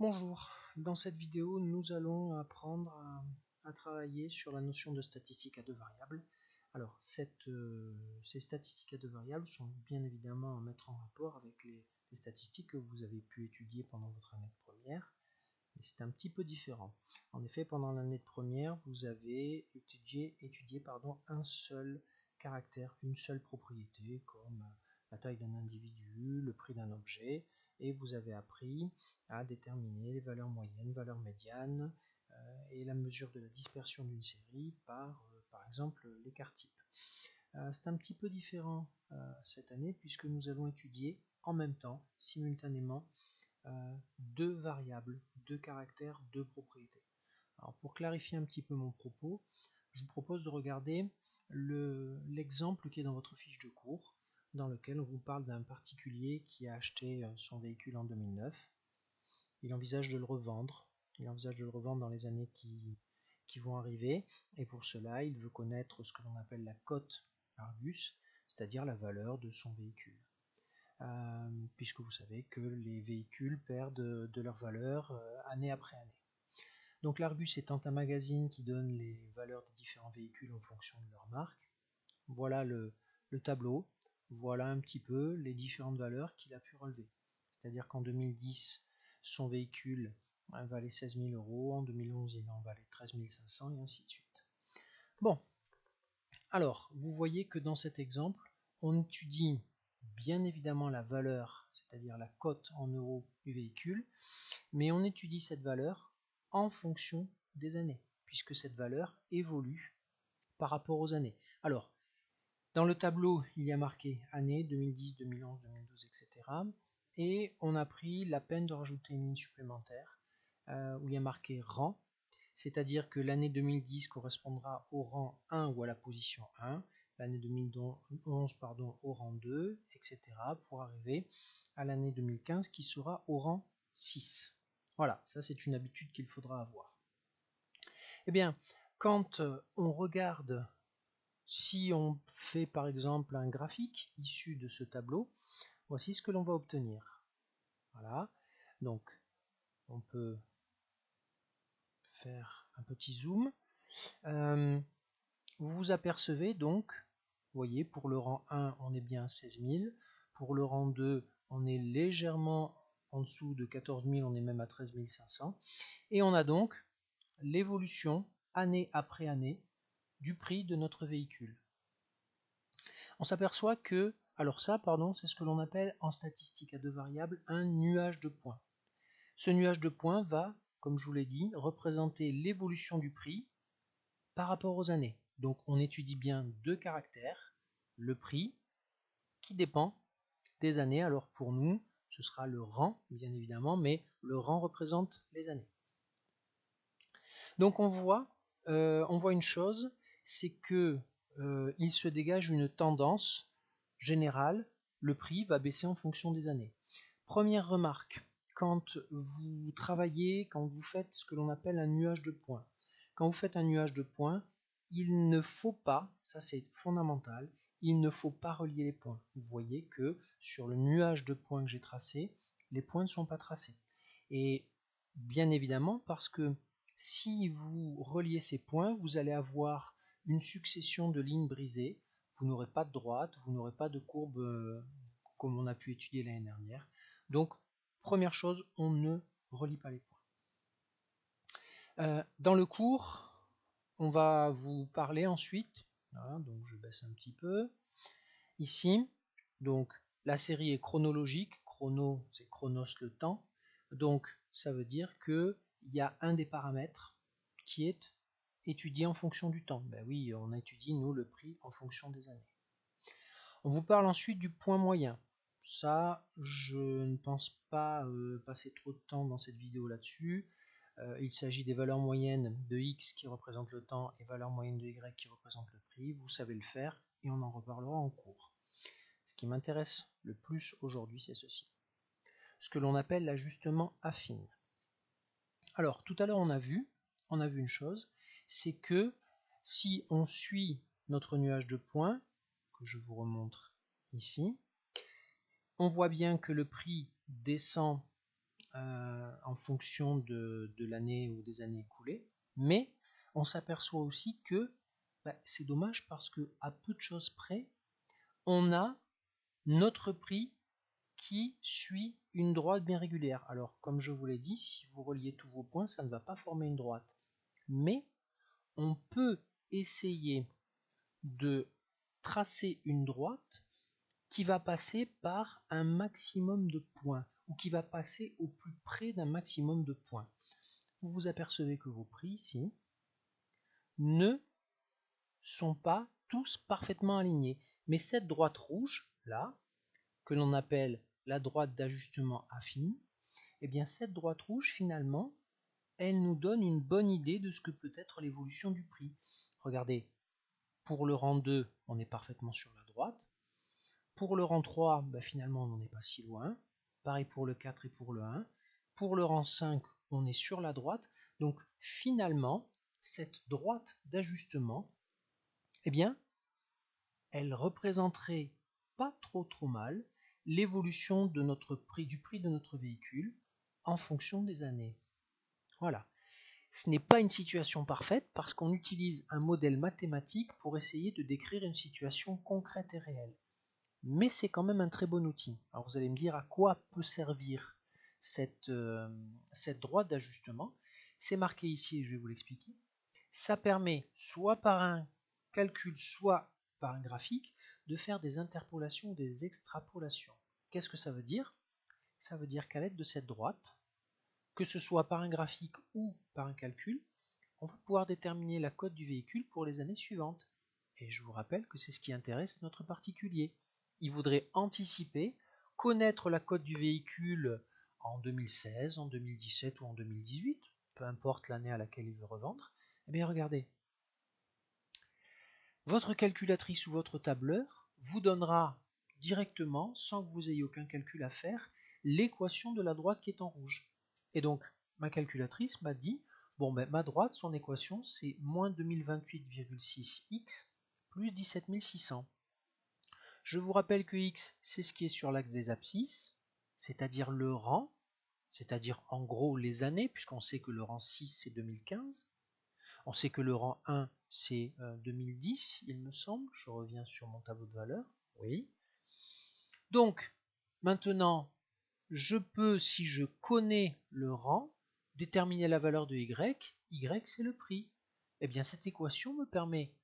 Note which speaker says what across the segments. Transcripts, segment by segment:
Speaker 1: Bonjour, dans cette vidéo nous allons apprendre à travailler sur la notion de statistique à deux variables. Alors ces statistiques à deux variables sont bien évidemment à mettre en rapport avec les statistiques que vous avez pu étudier pendant votre année de première, mais c'est un petit peu différent. En effet, pendant l'année de première, vous avez étudié un seul caractère, une seule propriété, comme la taille d'un individu, le prix d'un objet, et vous avez appris à déterminer les valeurs moyennes, valeurs médianes et la mesure de la dispersion d'une série par exemple l'écart type. C'est un petit peu différent cette année puisque nous allons étudier en même temps, simultanément, deux variables, deux caractères, deux propriétés. Alors pour clarifier un petit peu mon propos, je vous propose de regarder l'exemple qui est dans votre fiche de cours, dans lequel on vous parle d'un particulier qui a acheté son véhicule en 2009. Il envisage de le revendre. Il envisage de le revendre dans les années qui vont arriver. Et pour cela, il veut connaître ce que l'on appelle la cote Argus, c'est-à-dire la valeur de son véhicule. Puisque vous savez que les véhicules perdent de leur valeur année après année. Donc l'Argus étant un magazine qui donne les valeurs des différents véhicules en fonction de leur marque, voilà le tableau, voilà un petit peu les différentes valeurs qu'il a pu relever. C'est-à-dire qu'en 2010, son véhicule valait 16 000 euros, en 2011 il en valait 13 500 et ainsi de suite. Bon, alors vous voyez que dans cet exemple, on étudie bien évidemment la valeur, c'est-à-dire la cote en euros du véhicule, mais on étudie cette valeur en fonction des années, puisque cette valeur évolue par rapport aux années. Alors, dans le tableau, il y a marqué année 2010, 2011, 2012, etc. Et on a pris la peine de rajouter une ligne supplémentaire où il y a marqué rang, c'est-à-dire que l'année 2010 correspondra au rang 1 ou à la position 1, l'année 2011 au rang 2, etc. pour arriver à l'année 2015 qui sera au rang 6. Voilà, ça c'est une habitude qu'il faudra avoir. Eh bien, quand on regarde, si on fait par exemple un graphique issu de ce tableau, voici ce que l'on va obtenir. Voilà, donc on peut faire un petit zoom. Vous vous apercevez donc, vous voyez, pour le rang 1, on est bien à 16 000. Pour le rang 2, on est légèrement en dessous de 14 000, on est même à 13 500. Et on a donc l'évolution, année après année, du prix de notre véhicule. On s'aperçoit que, alors ça, c'est ce que l'on appelle en statistique à deux variables un nuage de points. Ce nuage de points va, comme je vous l'ai dit, représenter l'évolution du prix par rapport aux années. Donc on étudie bien deux caractères, le prix qui dépend des années. Alors pour nous, ce sera le rang, bien évidemment, mais le rang représente les années. Donc on voit une chose, c'est que il se dégage une tendance générale, le prix va baisser en fonction des années. Première remarque, quand vous travaillez, quand vous faites ce que l'on appelle un nuage de points. Quand vous faites un nuage de points, il ne faut pas, ça c'est fondamental, il ne faut pas relier les points. Vous voyez que sur le nuage de points que j'ai tracé, les points ne sont pas tracés. Et bien évidemment, parce que si vous reliez ces points, vous allez avoir une succession de lignes brisées, vous n'aurez pas de droite, vous n'aurez pas de courbe comme on a pu étudier l'année dernière. Donc, première chose, on ne relie pas les points. Dans le cours, on va vous parler ensuite, voilà, donc je baisse un petit peu, ici, donc la série est chronologique, chrono c'est chronos le temps, donc ça veut dire qu'il y a un des paramètres qui est étudié en fonction du temps. Ben oui, on étudie nous le prix en fonction des années. On vous parle ensuite du point moyen. Ça, je ne pense pas passer trop de temps dans cette vidéo là-dessus. Il s'agit des valeurs moyennes de x qui représentent le temps et valeurs moyennes de y qui représentent le prix. Vous savez le faire et on en reparlera en cours. Ce qui m'intéresse le plus aujourd'hui, c'est ceci. Ce que l'on appelle l'ajustement affine. Alors, tout à l'heure, on a vu une chose, c'est que si on suit notre nuage de points, que je vous remontre ici, on voit bien que le prix descend en fonction de l'année ou des années écoulées, mais on s'aperçoit aussi que c'est dommage parce que à peu de choses près, on a notre prix qui suit une droite bien régulière. Alors, comme je vous l'ai dit, si vous reliez tous vos points, ça ne va pas former une droite. Mais on peut essayer de tracer une droite qui va passer par un maximum de points, ou qui va passer au plus près d'un maximum de points. Vous vous apercevez que vos prix ici ne sont pas tous parfaitement alignés. Mais cette droite rouge, là, que l'on appelle la droite d'ajustement affine, et bien cette droite rouge, finalement, elle nous donne une bonne idée de ce que peut être l'évolution du prix. Regardez, pour le rang 2, on est parfaitement sur la droite. Pour le rang 3, finalement, on n'en est pas si loin. Pareil pour le 4 et pour le 1. Pour le rang 5, on est sur la droite. Donc, finalement, cette droite d'ajustement, eh bien, elle représenterait pas trop mal l'évolution de notre prix, du prix de notre véhicule en fonction des années. Voilà. Ce n'est pas une situation parfaite parce qu'on utilise un modèle mathématique pour essayer de décrire une situation concrète et réelle. Mais c'est quand même un très bon outil. Alors vous allez me dire à quoi peut servir cette droite d'ajustement. C'est marqué ici et je vais vous l'expliquer. Ça permet soit par un calcul, soit par un graphique, de faire des interpolations ou des extrapolations. Qu'est-ce que ça veut dire? Ça veut dire qu'à l'aide de cette droite, que ce soit par un graphique ou par un calcul, on va pouvoir déterminer la cote du véhicule pour les années suivantes. Et je vous rappelle que c'est ce qui intéresse notre particulier. Il voudrait anticiper, connaître la cote du véhicule en 2016, en 2017 ou en 2018, peu importe l'année à laquelle il veut revendre. Eh bien regardez, votre calculatrice ou votre tableur vous donnera directement, sans que vous ayez aucun calcul à faire, l'équation de la droite qui est en rouge. Et donc, ma calculatrice m'a dit, bon ma droite, son équation, c'est moins 2028,6x plus 17600. Je vous rappelle que x, c'est ce qui est sur l'axe des abscisses, c'est-à-dire le rang, c'est-à-dire en gros les années, puisqu'on sait que le rang 6, c'est 2015. On sait que le rang 1, c'est 2010, il me semble. Je reviens sur mon tableau de valeur. Oui. Donc, maintenant, je peux, si je connais le rang, déterminer la valeur de y. Y, c'est le prix. Eh bien, cette équation me permet,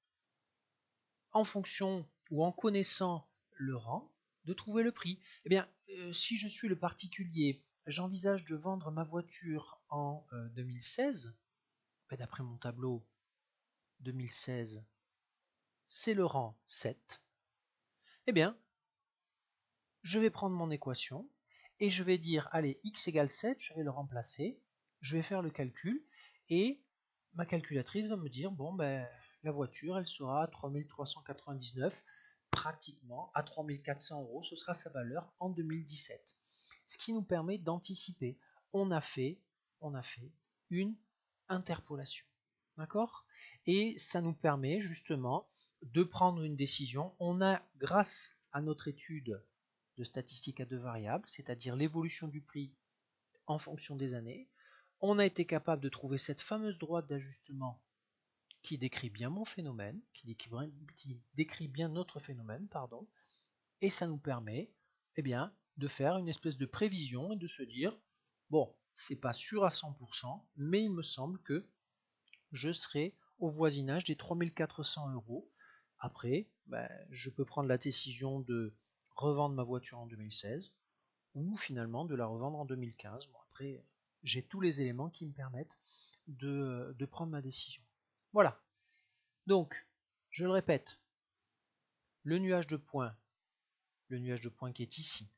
Speaker 1: en fonction ou en connaissant le rang, de trouver le prix. Eh bien, si je suis le particulier, j'envisage de vendre ma voiture en 2016, d'après mon tableau, 2016, c'est le rang 7, eh bien, je vais prendre mon équation et je vais dire, allez, x égale 7, je vais le remplacer, je vais faire le calcul et ma calculatrice va me dire, bon, la voiture, elle sera à 3399, pratiquement à 3400 euros, ce sera sa valeur en 2017. Ce qui nous permet d'anticiper. On a fait une interpolation. D'accord? Et ça nous permet justement de prendre une décision. On a, grâce à notre étude de statistiques à deux variables, c'est-à-dire l'évolution du prix en fonction des années, on a été capable de trouver cette fameuse droite d'ajustement qui décrit bien mon phénomène, qui décrit bien notre phénomène, pardon, et ça nous permet de faire une espèce de prévision et de se dire, bon, c'est pas sûr à 100%, mais il me semble que je serai au voisinage des 3400 euros. Après, je peux prendre la décision de revendre ma voiture en 2016 ou finalement de la revendre en 2015. Bon, après, j'ai tous les éléments qui me permettent de prendre ma décision. Voilà. Donc, je le répète, le nuage de points qui est ici,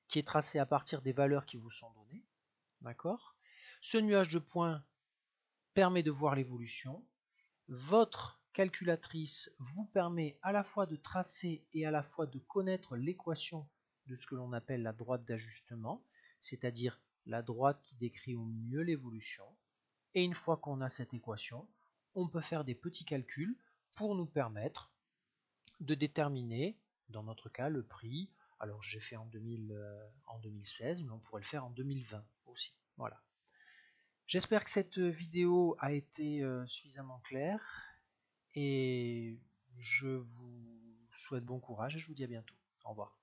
Speaker 1: qui est tracé à partir des valeurs qui vous sont données. D'accord? Ce nuage de points permet de voir l'évolution. Votre calculatrice vous permet à la fois de tracer et à la fois de connaître l'équation de ce que l'on appelle la droite d'ajustement, c'est-à-dire la droite qui décrit au mieux l'évolution. Et une fois qu'on a cette équation, on peut faire des petits calculs pour nous permettre de déterminer, dans notre cas, le prix. Alors j'ai fait en 2016, mais on pourrait le faire en 2020 aussi. Voilà. J'espère que cette vidéo a été suffisamment claire et je vous souhaite bon courage et je vous dis à bientôt. Au revoir.